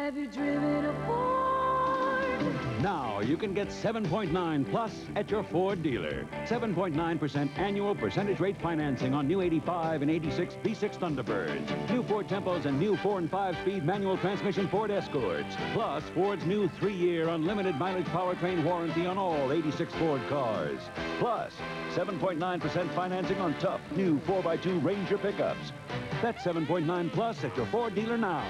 Have you driven a Ford? Now you can get 7.9 plus at your Ford dealer. 7.9% annual percentage rate financing on new 85 and 86 V6 Thunderbirds, new Ford Tempos, and new 4 and 5-speed manual transmission Ford Escorts. Plus Ford's new 3-year unlimited mileage powertrain warranty on all 86 Ford cars. Plus 7.9% financing on tough new 4x2 Ranger pickups. That's 7.9 plus at your Ford dealer now.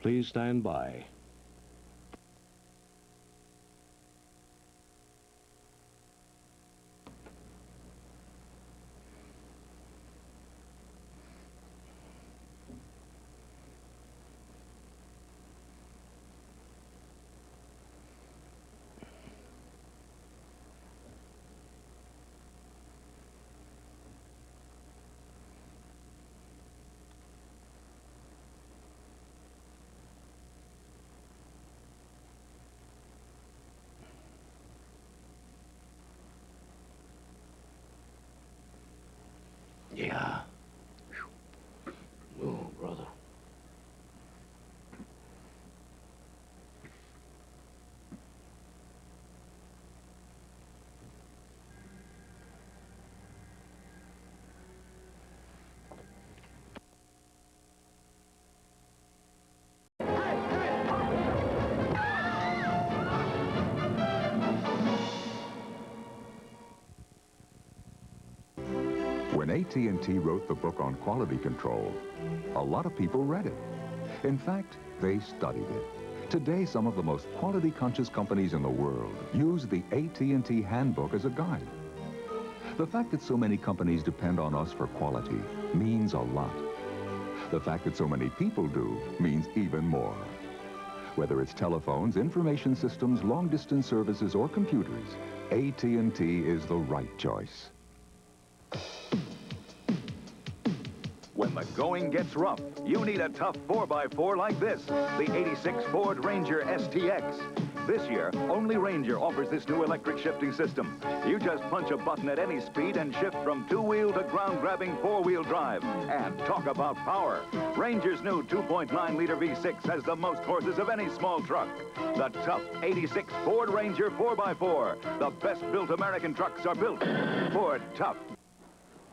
Please stand by. Yeah. Oh, brother. When AT&T wrote the book on quality control, a lot of people read it. In fact, they studied it. Today, some of the most quality-conscious companies in the world use the AT&T handbook as a guide. The fact that so many companies depend on us for quality means a lot. The fact that so many people do means even more. Whether it's telephones, information systems, long-distance services, or computers, AT&T is the right choice. When the going gets rough, you need a tough 4x4 like this, the 86 Ford Ranger STX. This year, only Ranger offers this new electric shifting system. You just punch a button at any speed and shift from two-wheel to ground-grabbing four-wheel drive. And talk about power. Ranger's new 2.9-liter V6 has the most horses of any small truck. The tough 86 Ford Ranger 4x4. The best-built American trucks are built Ford tough.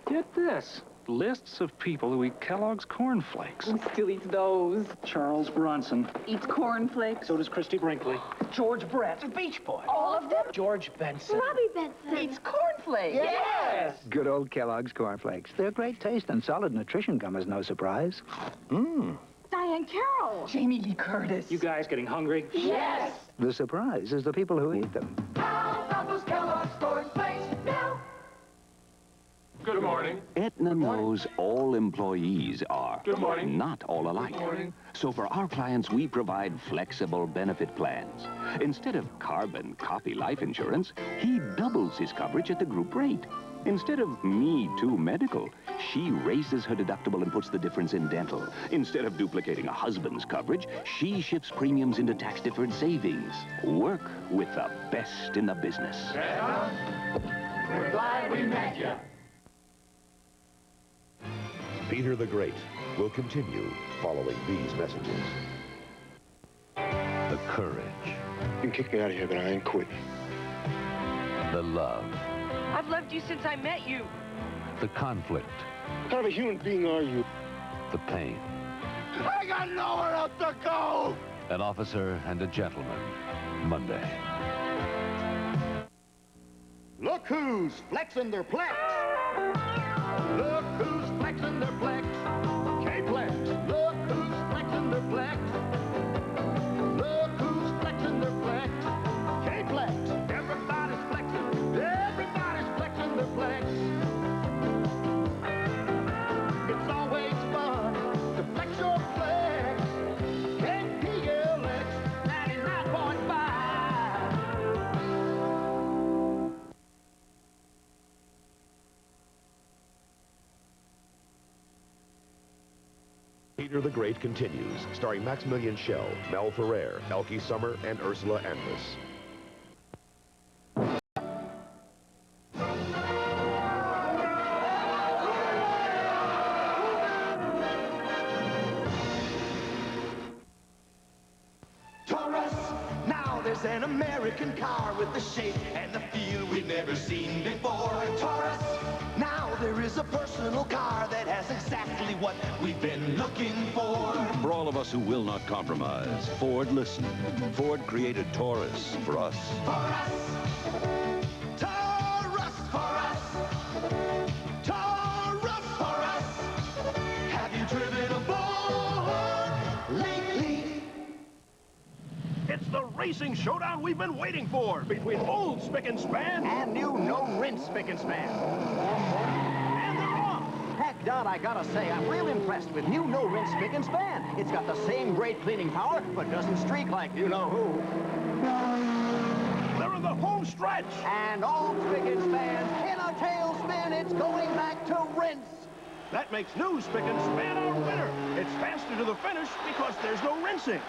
Get this. Lists of people who eat Kellogg's Corn Flakes. Who still eats those? Charles Bronson. Eats Corn Flakes. So does Christy Brinkley. George Brett. The Beach Boy. All of them? George Benson. Robbie Benson. Eats Corn Flakes. Yes! Good old Kellogg's Corn Flakes. They're great taste and solid nutrition come as no surprise. Diane Carroll. Jamie Lee Curtis. You guys getting hungry? Yes! The surprise is the people who eat them. How about those Kellogg's Corn Flakes now? Good morning. Aetna knows all employees are Good morning. not all alike. Good morning. So for our clients, we provide flexible benefit plans. Instead of carbon copy life insurance, he doubles his coverage at the group rate. Instead of Me Too Medical, she raises her deductible and puts the difference in dental. Instead of duplicating a husband's coverage, she shifts premiums into tax-deferred savings. Work with the best in the business. We're glad we met you. Peter the Great will continue following these messages. The courage. You can kick me out of here, but I ain't quitting. The love. I've loved you since I met you. The conflict. What kind of a human being are you? The pain. I got nowhere else to go! An officer and a gentleman. Monday. Look who's flexing their plex. Look who's flexing their plex. K-Plex. Look who's flexing their plex. Look who's flexing their plex. K-Plex. Everybody's flexing. Peter the Great continues, starring Maximilian Schell, Mel Ferrer, Elke Summer, and Ursula Andress. Now there's an American car with the shape and the feel we've never seen before. Taurus. Now there is a personal car that has exactly what we've been looking for. For all of us who will not compromise, Ford listened. Ford created Taurus for us. For us. Taurus. For us. Taurus. For us. Have you driven aboard lately? It's the racing showdown we've been waiting for between old Spick and Span and new no-rinse Spick and Span. And they're off. Heck, Don, I gotta say, I'm real impressed with new no-rinse Spick and Span. It's got the same great cleaning power, but doesn't streak like you-know-who. They're in the home stretch. And old Spick and Span, in a tailspin, it's going back to rinse. That makes new Spick and Span our winner. It's faster to the finish because there's no rinsing.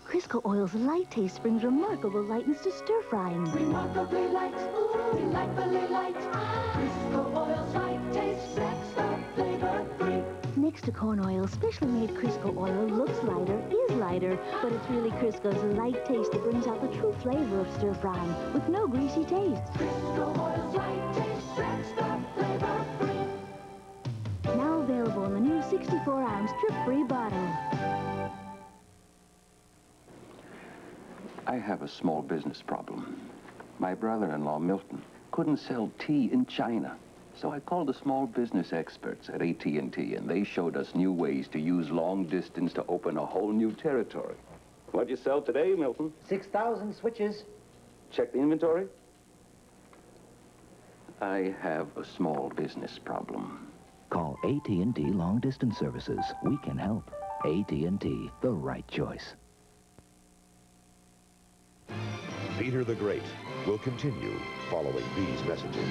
Crisco Oil's light taste brings remarkable lightness to stir frying. Remarkably light, ooh, delightfully light. Crisco Oil's light taste sets the flavor free. Next to corn oil, specially made Crisco Oil looks lighter, is lighter, but it's really Crisco's light taste that brings out the true flavor of stir frying with no greasy taste. Crisco Oil's light taste sets the flavor free. Now available in the new 64-ounce drip-free bottle. I have a small business problem. My brother-in-law, Milton, couldn't sell tea in China. So I called the small business experts at AT&T, and they showed us new ways to use long distance to open a whole new territory. What'd you sell today, Milton? 6,000 switches. Check the inventory. I have a small business problem. Call AT&T Long Distance Services. We can help. AT&T, the right choice. Peter the Great will continue following these messages.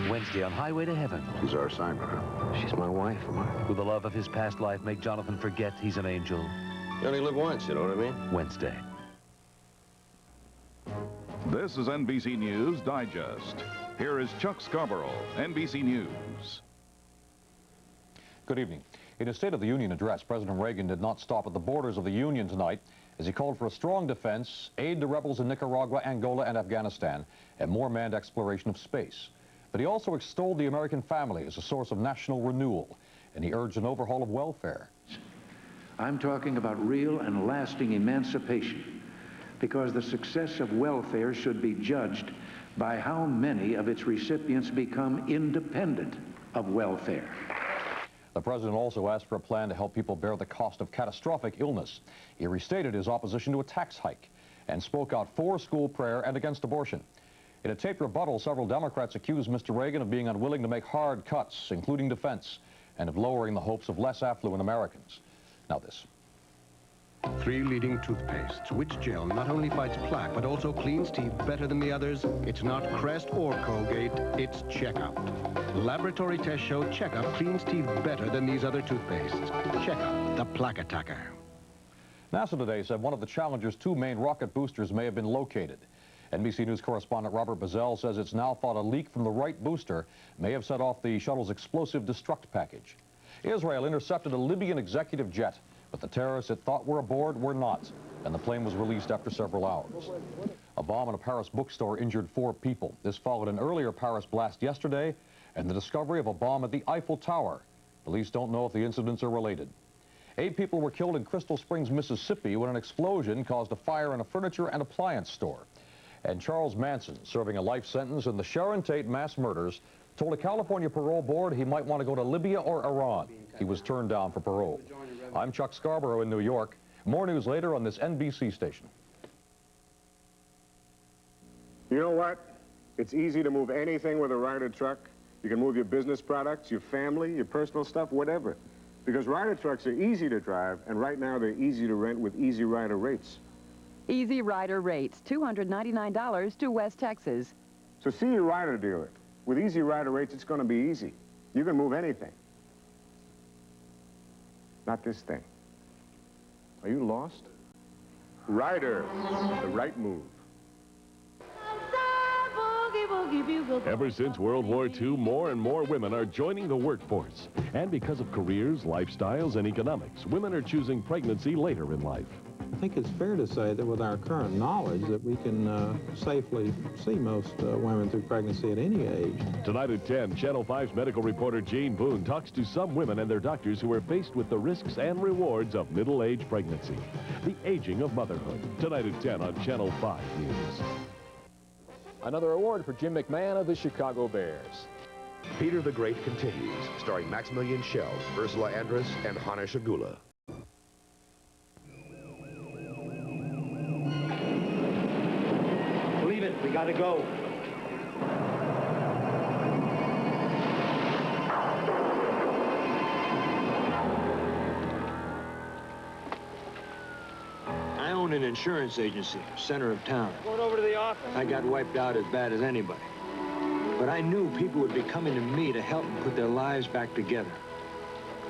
Wednesday on Highway to Heaven. She's our assignment, huh? She's my wife, Mark. Will the love of his past life make Jonathan forget he's an angel? You only live once, you know what I mean? Wednesday. This is NBC News Digest. Here is Chuck Scarborough, NBC News. Good evening. In his State of the Union address, President Reagan did not stop at the borders of the Union tonight as he called for a strong defense, aid to rebels in Nicaragua, Angola, and Afghanistan, and more manned exploration of space. But he also extolled the American family as a source of national renewal, and he urged an overhaul of welfare. I'm talking about real and lasting emancipation, because the success of welfare should be judged by how many of its recipients become independent of welfare. The president also asked for a plan to help people bear the cost of catastrophic illness. He restated his opposition to a tax hike and spoke out for school prayer and against abortion. In a taped rebuttal, several Democrats accused Mr. Reagan of being unwilling to make hard cuts, including defense, and of lowering the hopes of less affluent Americans. Now this. 3 leading toothpastes. Which gel not only fights plaque, but also cleans teeth better than the others? It's not Crest or Colgate, it's Checkup. Laboratory tests show Checkup cleans teeth better than these other toothpastes. Checkup, the plaque attacker. NASA today said one of the Challenger's 2 main rocket boosters may have been located. NBC News correspondent Robert Bazell says it's now thought a leak from the right booster may have set off the shuttle's explosive destruct package. Israel intercepted a Libyan executive jet, but the terrorists it thought were aboard were not, and the plane was released after several hours. A bomb in a Paris bookstore injured 4 people. This followed an earlier Paris blast yesterday and the discovery of a bomb at the Eiffel Tower. Police don't know if the incidents are related. 8 people were killed in Crystal Springs, Mississippi when an explosion caused a fire in a furniture and appliance store. And Charles Manson, serving a life sentence in the Sharon Tate mass murders, told a California parole board he might want to go to Libya or Iran. He was turned down for parole. I'm Chuck Scarborough in New York. More news later on this NBC station. You know what? It's easy to move anything with a Ryder truck. You can move your business products, your family, your personal stuff, whatever. Because Ryder trucks are easy to drive, and right now they're easy to rent with Easy Rider rates. Easy Rider rates, $299 to West Texas. So see your Ryder dealer. With Easy Rider rates, it's going to be easy. You can move anything. not this thing. Are you lost? Ryder, the right move. Ever since World War II, more and more women are joining the workforce. And because of careers, lifestyles, and economics, women are choosing pregnancy later in life. I think it's fair to say that with our current knowledge that we can safely see most women through pregnancy at any age. Tonight at 10, Channel 5's medical reporter Jane Boone talks to some women and their doctors who are faced with the risks and rewards of middle-age pregnancy. The aging of motherhood. Tonight at 10 on Channel 5 News. Another award for Jim McMahon of the Chicago Bears. Peter the Great continues, starring Maximilian Schell, Ursula Andress, and Hanna Shagula. Leave it. We gotta go. I own an insurance agency, center of town. Going over to the office. I got wiped out as bad as anybody. But I knew people would be coming to me to help them put their lives back together.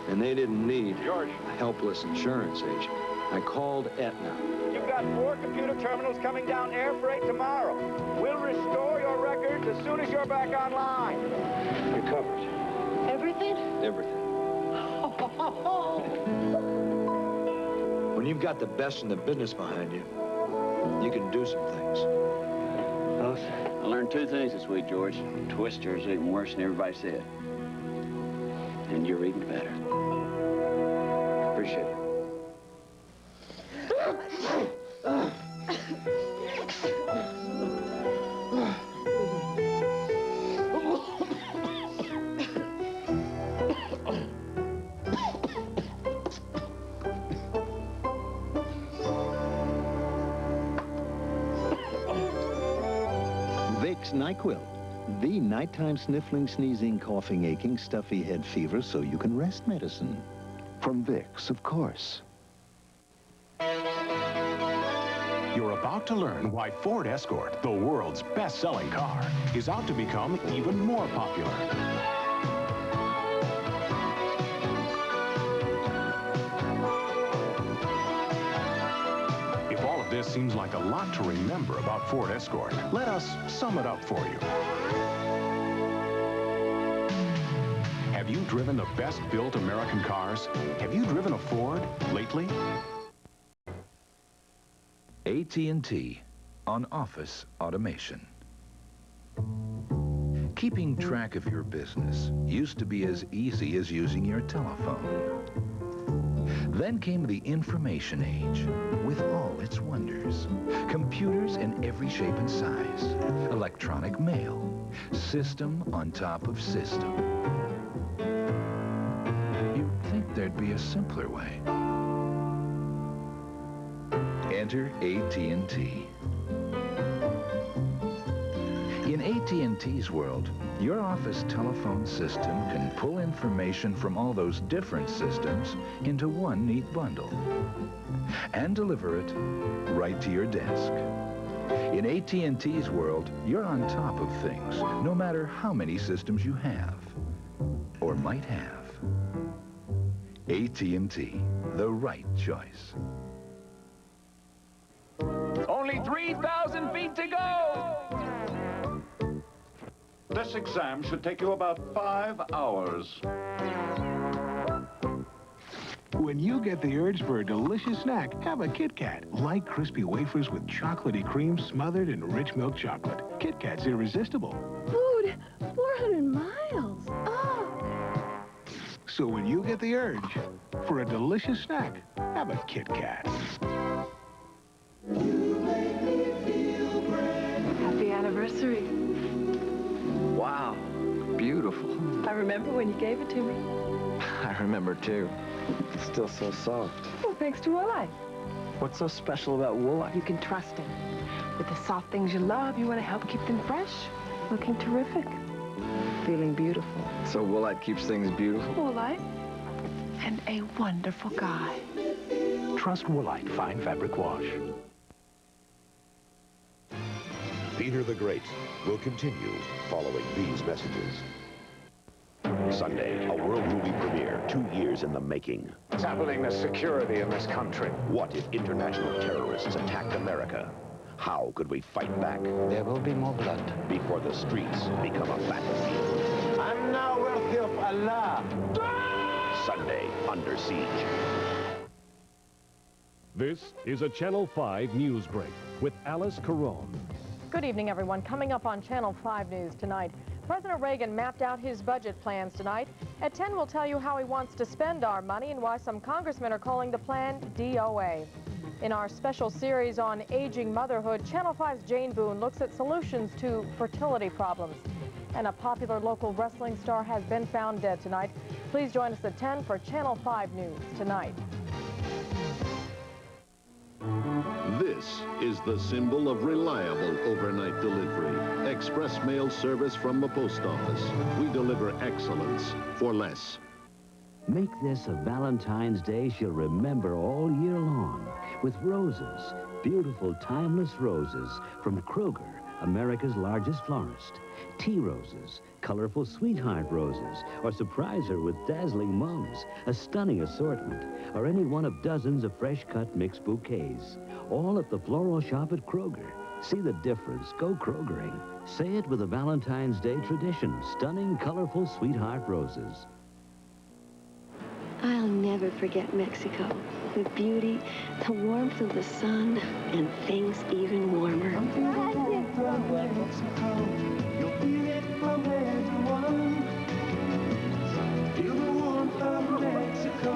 And they didn't need a helpless insurance agent. I called Aetna. You've got 4 computer terminals coming down air freight tomorrow. We'll restore your records as soon as you're back online. You're covered. Everything? Everything. When you've got the best in the business behind you, you can do some things. I learned 2 things this week, George. Twister is even worse than everybody said. And you're even better. Appreciate it. Vicks NyQuil, the nighttime sniffling, sneezing, coughing, aching, stuffy head fever so you can rest medicine. From Vicks, of course. You're about to learn why Ford Escort, the world's best-selling car, is out to become even more popular. If all of this seems like a lot to remember about Ford Escort, let us sum it up for you. Have you driven the best-built American cars? Have you driven a Ford lately? AT&T on office automation. Keeping track of your business used to be as easy as using your telephone. Then came the information age with all its wonders. Computers in every shape and size. Electronic mail. System on top of system. You'd think there'd be a simpler way. Enter AT&T. In AT&T's world, your office telephone system can pull information from all those different systems into one neat bundle and deliver it right to your desk. In AT&T's world, you're on top of things, no matter how many systems you have or might have. AT&T, the right choice. Only 3,000 feet to go! This exam should take you about 5 hours. When you get the urge for a delicious snack, have a Kit Kat. Light, crispy wafers with chocolatey cream smothered in rich milk chocolate. Kit Kat's irresistible. Food, 400 miles. Oh. So when you get the urge for a delicious snack, have a Kit Kat. Happy anniversary. Wow, beautiful. I remember when you gave it to me. I remember too. It's still so soft. Well, thanks to Woolite. What's so special about Woolite? You can trust it. With the soft things you love, you want to help keep them fresh, looking terrific, feeling beautiful. So Woolite keeps things beautiful? Woolite. And a wonderful guy. Trust Woolite Fine Fabric Wash. Peter the Great will continue following these messages. Sunday, a world movie premiere, 2 years in the making. What's happening to security in this country? What if international terrorists attacked America? How could we fight back? There will be more blood. Before the streets become a battlefield. I'm now worthy of Allah. Sunday, Under Siege. This is a Channel 5 news break with Alice Caron. Good evening, everyone. Coming up on Channel 5 News tonight, President Reagan mapped out his budget plans tonight. At 10, we'll tell you how he wants to spend our money and why some congressmen are calling the plan DOA. In our special series on aging motherhood, Channel 5's Jane Boone looks at solutions to fertility problems. And a popular local wrestling star has been found dead tonight. Please join us at 10 for Channel 5 News tonight. This is the symbol of reliable overnight delivery. Express mail service from the post office. We deliver excellence for less. Make this a Valentine's Day she'll remember all year long with roses, beautiful timeless roses from Kroger, America's largest florist. Tea roses, colorful sweetheart roses, or surprise her with dazzling mums, a stunning assortment, or any one of dozens of fresh-cut mixed bouquets. All at the floral shop at Kroger. See the difference. Go Krogering. Say it with a Valentine's Day tradition. Stunning, colorful sweetheart roses. I'll never forget Mexico. The beauty, the warmth of the sun, and things even warmer. Feel the warmth of Mexico,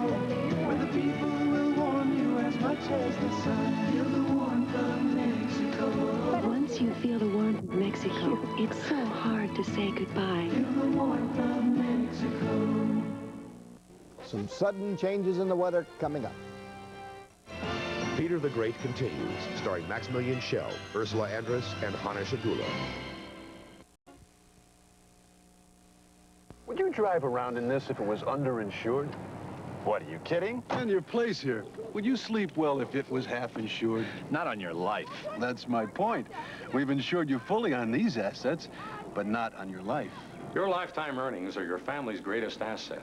where the people will warm you as much as the sun. Feel the warmth of Mexico. Once you feel the warmth of Mexico, it's so hard to say goodbye. Feel the warmth of Mexico. Some sudden changes in the weather coming up. Peter the Great continues, starring Maximilian Schell, Ursula Andress, and Hana Shadula. Would you drive around in this if it was underinsured? What, are you kidding? And your place here. Would you sleep well if it was half insured? Not on your life. That's my point. We've insured you fully on these assets, but not on your life. Your lifetime earnings are your family's greatest asset.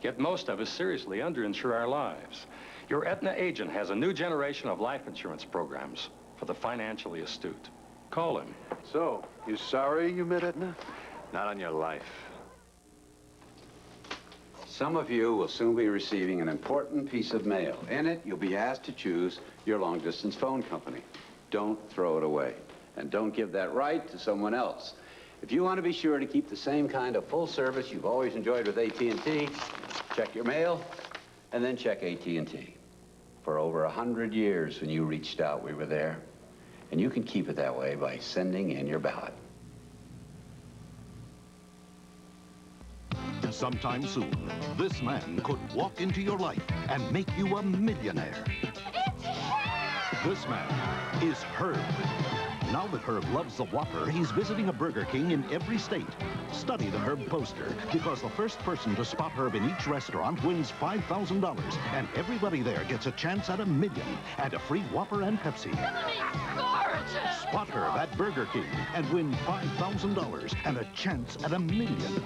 Yet most of us seriously underinsure our lives. Your Aetna agent has a new generation of life insurance programs for the financially astute. Call him. So, you sorry you met Aetna? Not on your life. Some of you will soon be receiving an important piece of mail. In it, you'll be asked to choose your long-distance phone company. Don't throw it away. And don't give that right to someone else. If you want to be sure to keep the same kind of full service you've always enjoyed with AT&T, check your mail, and then check AT&T. For over 100 years, when you reached out, we were there. And you can keep it that way by sending in your ballot. Sometime soon, this man could walk into your life and make you a millionaire. This man is Herb. Now that Herb loves the Whopper, he's visiting a Burger King in every state. Study the Herb poster, because the first person to spot Herb in each restaurant wins $5,000, and everybody there gets a chance at $1 million and a free Whopper and Pepsi. Gorgeous! Spot Herb at Burger King and win $5,000 and a chance at $1 million.